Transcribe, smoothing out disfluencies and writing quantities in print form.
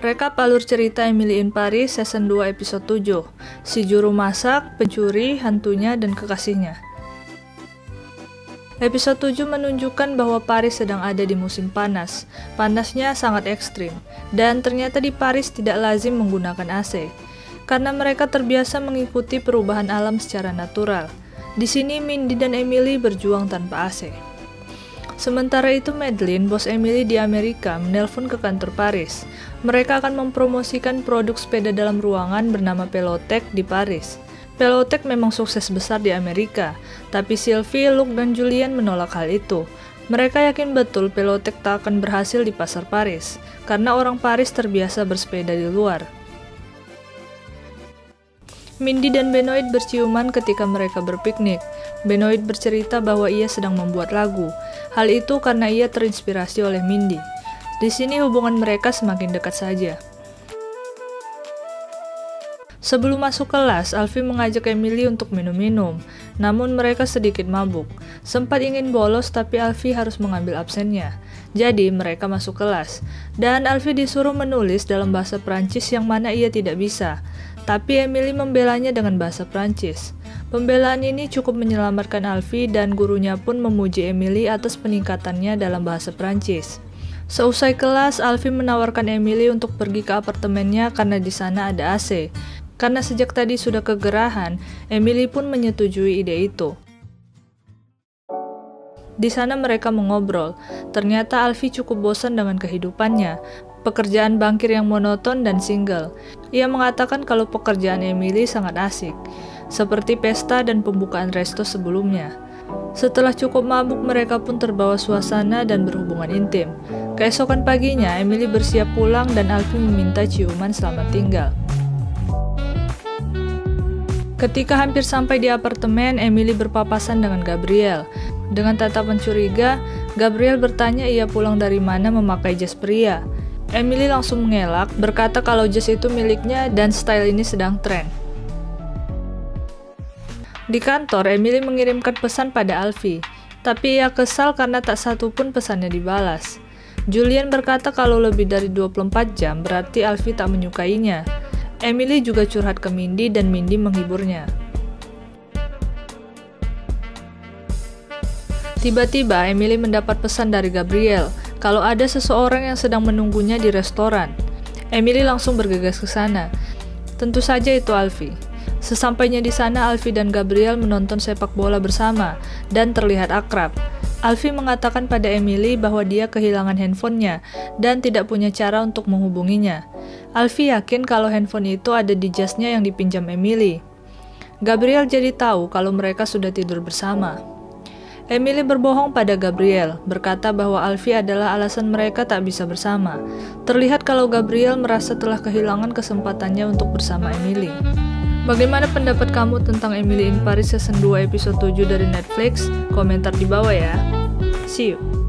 Rekap alur cerita Emily in Paris Season 2 Episode 7, si juru masak, pencuri, hantunya, dan kekasihnya. Episode 7 menunjukkan bahwa Paris sedang ada di musim panas. Panasnya sangat ekstrim, dan ternyata di Paris tidak lazim menggunakan AC, karena mereka terbiasa mengikuti perubahan alam secara natural. Di sini Mindy dan Emily berjuang tanpa AC. Sementara itu Madeline, bos Emily di Amerika, menelpon ke kantor Paris. Mereka akan mempromosikan produk sepeda dalam ruangan bernama Pelotech di Paris. Pelotech memang sukses besar di Amerika, tapi Sylvie, Luke, dan Julian menolak hal itu. Mereka yakin betul Pelotech tak akan berhasil di pasar Paris, karena orang Paris terbiasa bersepeda di luar. Mindy dan Benoit berciuman ketika mereka berpiknik. Benoit bercerita bahwa ia sedang membuat lagu. Hal itu karena ia terinspirasi oleh Mindy. Di sini hubungan mereka semakin dekat saja. Sebelum masuk kelas, Alfie mengajak Emily untuk minum-minum, namun mereka sedikit mabuk. Sempat ingin bolos tapi Alfie harus mengambil absennya. Jadi mereka masuk kelas, dan Alfie disuruh menulis dalam bahasa Prancis yang mana ia tidak bisa. Tapi Emily membelanya dengan bahasa Prancis. Pembelaan ini cukup menyelamatkan Alfie dan gurunya pun memuji Emily atas peningkatannya dalam bahasa Prancis. Seusai kelas, Alfie menawarkan Emily untuk pergi ke apartemennya karena di sana ada AC. Karena sejak tadi sudah kegerahan, Emily pun menyetujui ide itu. Di sana mereka mengobrol. Ternyata Alfie cukup bosan dengan kehidupannya. Pekerjaan bankir yang monoton dan single. Ia mengatakan kalau pekerjaan Emily sangat asik, seperti pesta dan pembukaan resto sebelumnya. Setelah cukup mabuk, mereka pun terbawa suasana dan berhubungan intim. Keesokan paginya, Emily bersiap pulang dan Alfie meminta ciuman selamat tinggal. Ketika hampir sampai di apartemen, Emily berpapasan dengan Gabriel. Dengan tatapan curiga, Gabriel bertanya ia pulang dari mana memakai jas pria. Emily langsung mengelak, berkata kalau jas itu miliknya dan style ini sedang tren. Di kantor, Emily mengirimkan pesan pada Alfie, tapi ia kesal karena tak satu pun pesannya dibalas. Julian berkata kalau lebih dari 24 jam berarti Alfie tak menyukainya. Emily juga curhat ke Mindy dan Mindy menghiburnya. Tiba-tiba Emily mendapat pesan dari Gabriel kalau ada seseorang yang sedang menunggunya di restoran. Emily langsung bergegas ke sana. Tentu saja itu Alfie. Sesampainya di sana, Alfie dan Gabriel menonton sepak bola bersama dan terlihat akrab. Alfie mengatakan pada Emily bahwa dia kehilangan handphonenya dan tidak punya cara untuk menghubunginya. Alfie yakin kalau handphone itu ada di jasnya yang dipinjam Emily. Gabriel jadi tahu kalau mereka sudah tidur bersama. Emily berbohong pada Gabriel, berkata bahwa Alfie adalah alasan mereka tak bisa bersama. Terlihat kalau Gabriel merasa telah kehilangan kesempatannya untuk bersama Emily. Bagaimana pendapat kamu tentang Emily in Paris Season 2 Episode 7 dari Netflix? Komentar di bawah ya. See you!